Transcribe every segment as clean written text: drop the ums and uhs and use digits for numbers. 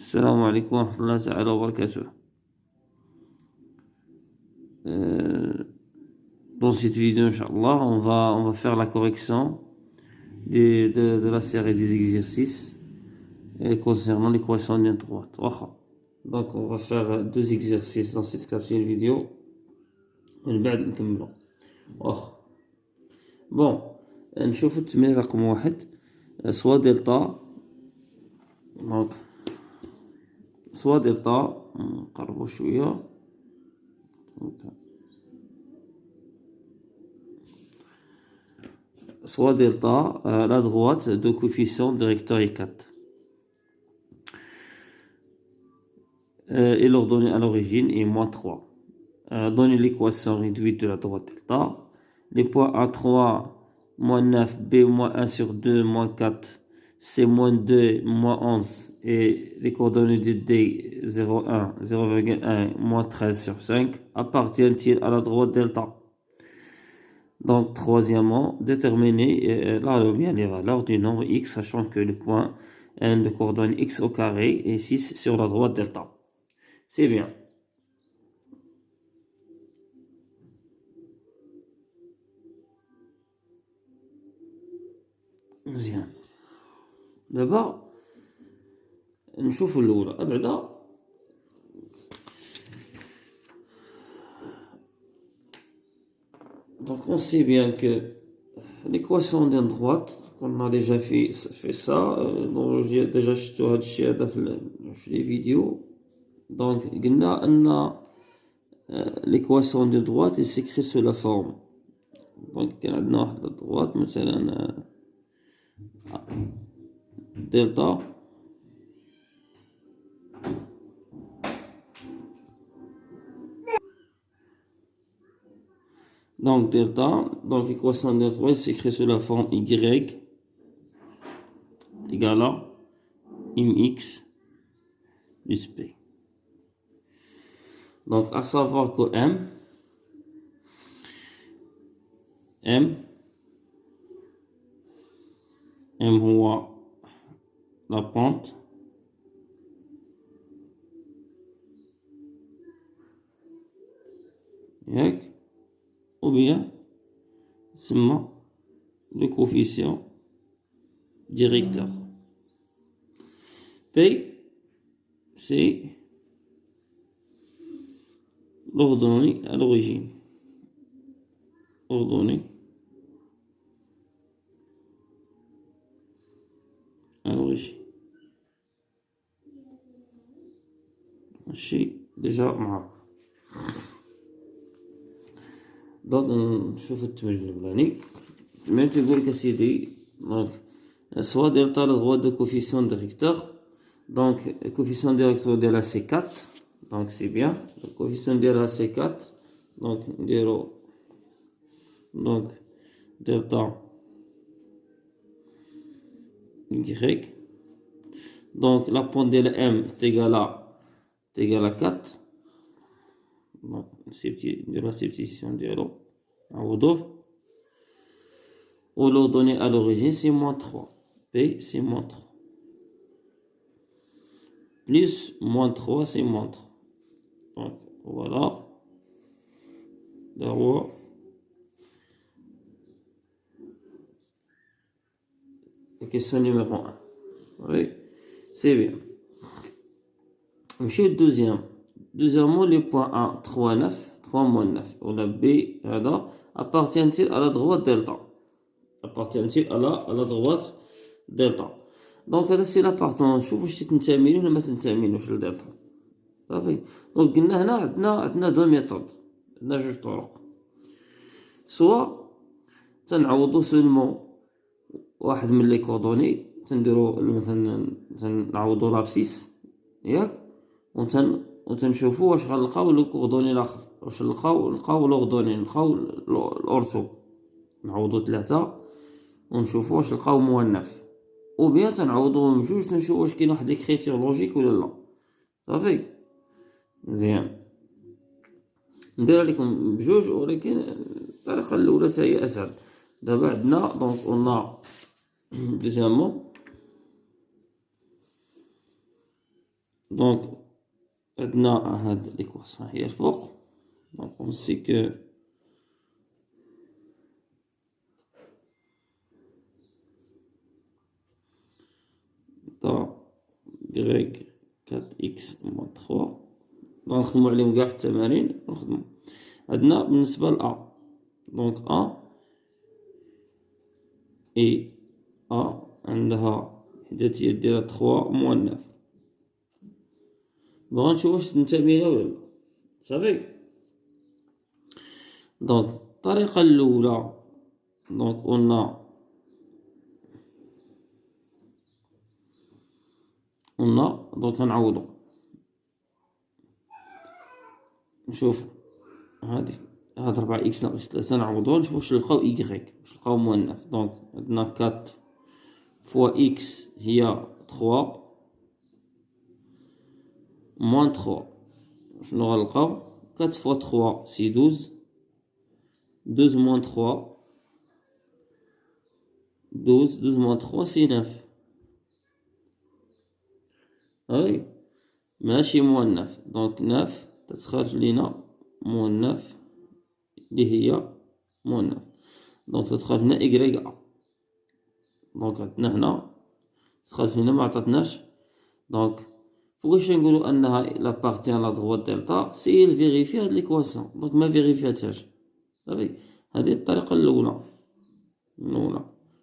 السلام عليكم ورحمة الله تعالى وبركاته. Dans cette vidéo, Inch'Allah, on va faire la correction de la série des exercices concernant l'équation ligne droite. Donc, on va faire deux exercices dans cette capsule vidéo. ومن بعد نكملو. Bon, نشوفو التمرين رقم 1 soit delta. Donc soit delta نقربو شوية soit delta à la droite de coefficient directeur est 4 et l'ordonnée à l'origine est moins 3. Donner l'équation réduite de la droite delta. Les points A3, moins 9, B, moins 1 sur 2, moins 4, C, moins 2, moins 11 et les coordonnées de D, 0,1, 0,1, moins 13 sur 5 appartiennent-ils à la droite delta? Donc, troisièmement, déterminer les valeurs du nombre x, sachant que le point n de coordonnées x au carré est 6 sur la droite delta. C'est bien. مزيان. دابا نشوفوا الاولى بعدا donc on sait bien que l'équation d'une droite on a déjà fait ça donc j'ai déjà شفتو هذا الشيء هذا في les vidéos. Donc قلنا ان l'équation de droite elle s'écrit sous la forme. donc كان عندنا واحد droite مثلا delta donc l'équation de droite s'écrit sous la forme y égale à mx plus p. Donc à savoir que m هو la pente ou bien c'est le coefficient directeur. P c'est l'ordonnée à l'origine. Ordonnée à l'origine. ماشي déjà معروف. دونك نشوف التمرين الاولاني. التمرين تيقول لك اسيدي دونك soit delta la droite de coefficient directeur. Donc coefficient directeur de la C4. Donc c'est bien. Le coefficient de la C4. Donc 0. Donc delta y. Donc la pente de la M est égale à 4. Donc de la substitution de l'eau à Odo. Ou l'eau donnée à l'origine c'est moins 3. P c'est moins 3. Plus moins 3 c'est moins 3. Donc voilà. D'abord. La question numéro 1. Oui, c'est bien. Monsieur le deuxième. Deuxièmement, les points A, 3, 9, 3 moins 9. Ou la B, appartient-il à la droite delta? Appartient-il à la droite delta? Donc, هذا c'est la partie. نشوف واش تنتمي ولا ما تنتميش للدلتا. صافي. دونك قلنا هنا عندنا دو ميثود. عندنا جوج طرق. سوا تنعوضو سولمون واحد من لي كوردوني تنديرو مثلا تنعوضو لابسيس ياك وتنشوفو واش غنلقاو لو كوردوني الاخر واش نلقاو لوردوني نلقاو الاورثو نعوضو 3 ونشوفو واش نلقاو موان 9 او بيان تنعوضوهم بجوج تنشوفو واش كاين واحد ليكريتير لوجيك ولا لا. صافي مزيان نديرها لكم بجوج ولكن الطريقه الاولى حتى هي اسهل. دابا عندنا دونك قلنا دوزيامون دونك عندنا هاد ليكواسيون هي الفوق. دونك اون سي كو دا غريك 4 اكس موان 3. غنخدمو عليهم كاع التمارين نخدمو. عندنا بالنسبة ل أ، دونك أ إي أ عندها حداثية ديالها 3 موان 9. بغا نشوف واش تنتمي لها ولا لا. صافي. دونك الطريقة الأولى دونك قلنا دونك غنعوضو نشوف هاد 4 اكس ناقص 3 نعوضو نشوف واش نلقاو إيكغيك واش نلقاو موان 9. دونك عندنا 4 فوا اكس هي 3 موان 3. شنو غنلقاو 4 فوا 3 سي 12. 12 موان 3 12 موان 3 سي 9. هاي ماشي موان 9. دونك 9 تتخرج لينا موان 9 اللي هي موان 9. دونك تتخرج لنا إكغيك أ. دونك عندنا هنا تخرج لنا معطاتناش. دونك فوقاش نقولو أنها لا بارتي لا دغوات دلتا سي نفيريفي هاد ليكواسيون. دونك ما فيريفياتهاش. صافي. هادي الطريقة الأولى.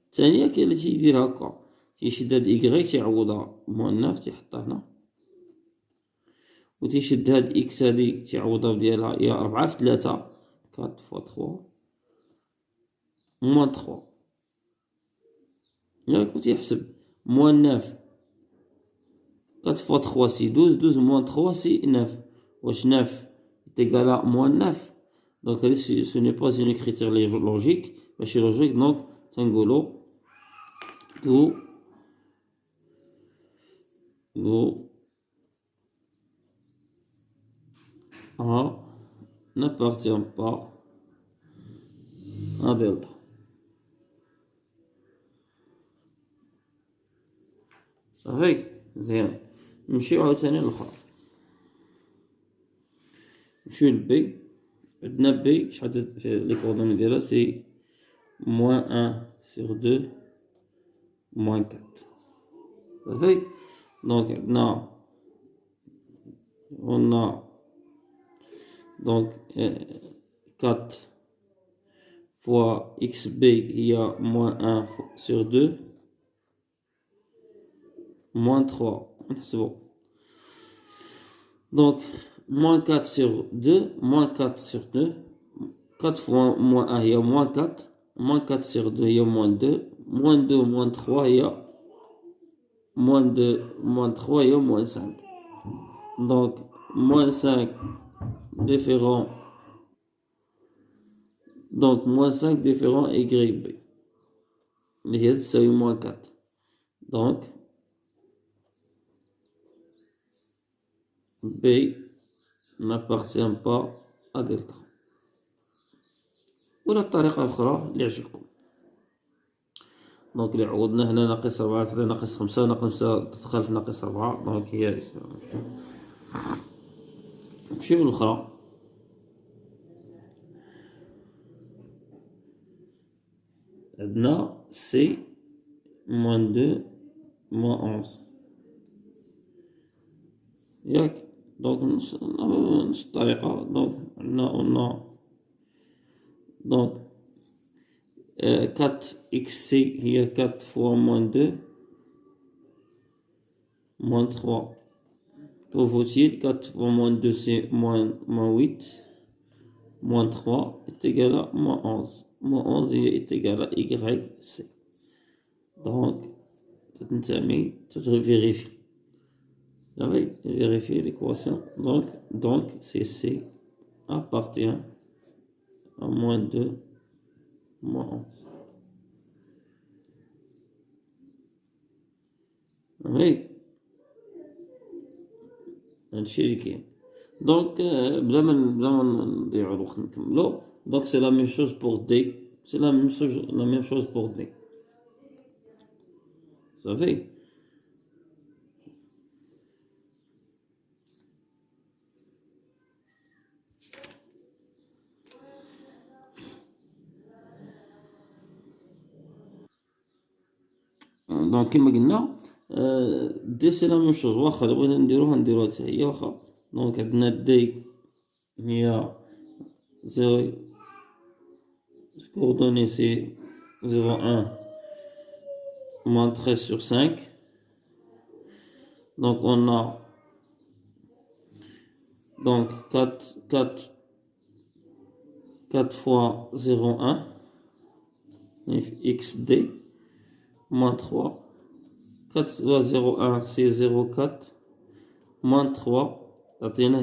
الثانية كاين اللي تيدير هكا تيشد هاد إكغيك تيعوضها موان 9 تيحطها هنا، و تيشد هاد إكس هادي تيعوضها بديالها هي 4 في 3 4 فوا 3 موان 3 ياك، و تيحسب موان 9 4 فوا 3 سي 12. 12 موان 3 سي 9. واش 9 تيكالا موان 9؟ دونك هادي سو ني با اون إكريتير لوجيك ماشي لوجيك. دونك تنقولو دو A n'appartient pas à delta. صافي. مزيان. نمشيو عاوتاني للأخرى. نمشيو لبي. عندنا بي شحال في لي كوردوني ديالها سي موان 1 سور 2 موان 4. صافي. دونك عندنا دونك 4 فوا اكس بي هي موان 1 سور 2 موان 3. نحسبو. دونك موان 4 سور 2 موان 4 سور 2. 4 فوا موان 1 هي موان 4. موان 4 سور 2 هي موان 2. موان 2 موان 3 هي موان 2 موان 3 هي موان 5. دونك موان 5 ديفيرون. دونك موان 5 ديفيرون إكغيك بي اللي هي تساوي موان 4. دونك B n'appartient pas à delta. ولا الطريقة الأخرى اللي عجبكم. دونك اللي عوضنا هنا ناقص 4 تعطي ناقص 5 ناقص 5 تدخل في ناقص 4. دونك هي نمشيو للأخرى. عندنا سي موان 2 موان 11 ياك. دونك نفس الطريقة. دونك عندنا دونك 4 اكس سي هي 4 فوا موان 2 موان 3 بوفوتيل. 4 فوا موان 2 سي موان 8 موان 3 est égal à moins 11. moins 11 est égal à YC. دونك تنتمي تتفيريفي. صافي. vérifier l'équation. Donc c'est C appartient à moins 2 moins 11. Oui. هادشي اللي كاين. دونك بلا ما نضيعو الوقت نكملو. دونك سي لا ميم شوز بور دي. سي لا ميم شوز بور دي. صافي. دونك كيما قلنا دي سي لا ميم شوز، واخا إلا بغينا نديروها حتى هي واخا. دونك عندنا دي هي زيرو coordonnées c'est 0,1 moins 13 sur 5. Donc on a donc 4 fois 0,1 xd moins 3. 4 fois 0,1 c'est 0,4 moins 3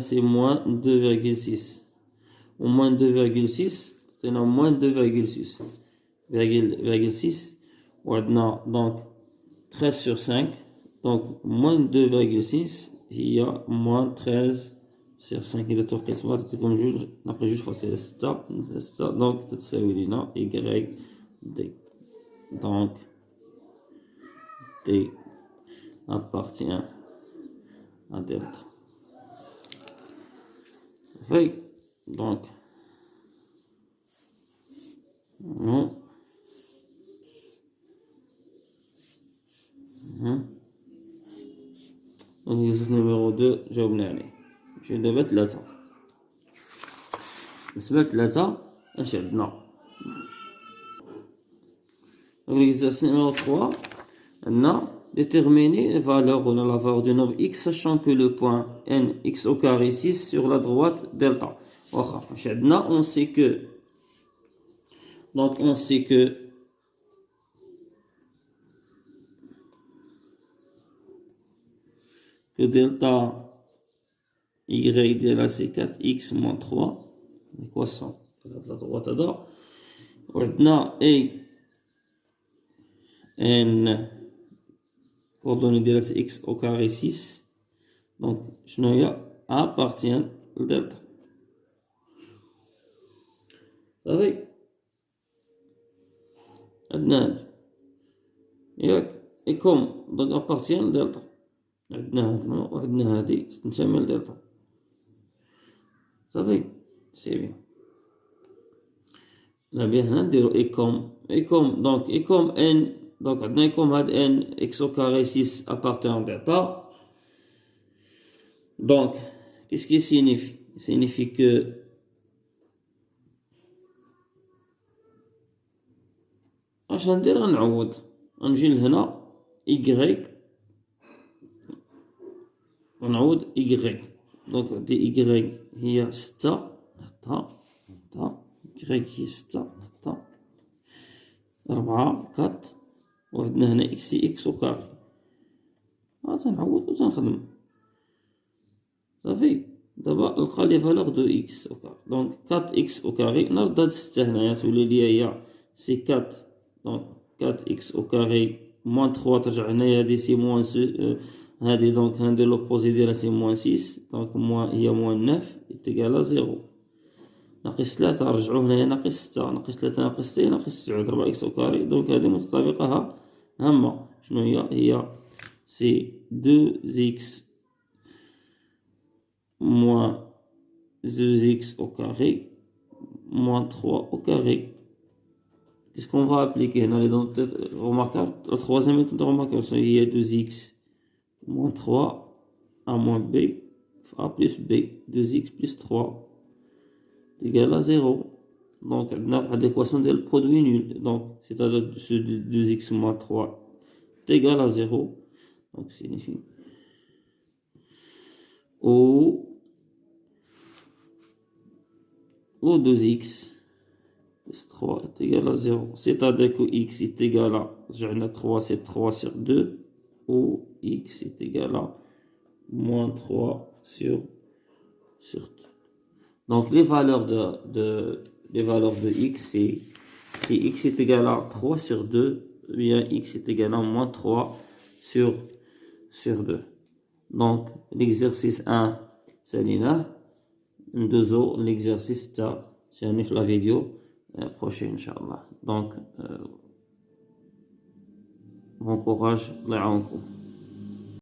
c'est moins 2,6. Au moins 2,6 c'est moins 2,6 donc 13 sur 5 donc moins 2,6 il y a moins 13 sur 5 إذا تقسمات تكون جوج ناقص جوج فاصلة ستة donc تتساوي لنا y d. Donc d appartient à delta. Oui, donc non. l'exercice numéro 2 جاوبنا عليه. نمشيو دابا 3. بالنسبة ل3 اش عندنا؟ l'exercice numéro 3 عندنا déterminer la valeur ou la valeur du nombre x sachant que le point n x au carré 6 sur la droite delta. واخا اش عندنا؟ on sait que donc on sait que delta y de là c'est 4x moins 3 l'équation de la droite هذا. وعندنا a n coordonnée de là c'est x au carré 6 donc شنو هي appartient au delta. صافي عندنا هاد ياك et comme donc appartient au delta عندنا هنا وعندنا هادي تنتمي لدلتا. صافي سي بيان. لا بيان هنا نديرو اي كوم دونك اي كوم ان دونك عندنا اي كوم هاد ان اكس او كاري 6 ابارتيون دلتا. دونك qu'est-ce qui signifie? signifie que اش غندير؟ غنعوض غنمشي لهنا y ونعود y دونك عندي y هي 6 نحطها y هي 6 نحطها 4 4 وعندنا هنا x او كاري تنعوض و تنخدم صافي. دابا نلقى لي فالور دو x او كاري دونك 4x او كاري نرد هاد 6 هنايا تولي ليا هي سي 4 دونك 4x او كاري موان 3 ترجع هنايا هادي سي موان هادي دونك ندير لوبوزي ديالها سي موان 6 دونك موان هي موان 9 يتيكالا 0 ناقص 3 نرجعو هنايا ناقص 6 ناقص 3 ناقص 6 ناقص 9 4 اكس او كاري دونك هادي متطابقة هامة. شنو هي سي 2 اكس موان 2 اكس au carré moins 3 au carré. Qu'est-ce qu'on va appliquer? On a les remarquables. La troisième étude remarquable, c'est 2x moins 3 a moins b, a plus b, 2x plus 3 est égal à 0. Donc, on a l'équation de produit nul. Donc, c'est-à-dire que 2x moins 3 est égal à 0. Donc, signifie ou 2x plus 3 est égal à 0. C'est-à-dire que x est égal à, j'ai 3, c'est 3 sur 2, ou x est égal à moins 3 sur 2. Donc les valeurs de x, c'est si x est égal à 3 sur 2, bien x est égal à moins 3 sur 2. Donc l'exercice 1, c'est là. l'exercice تا يعني في la vidéo prochaine inchallah. Donc bon courage, الله يعاونكم.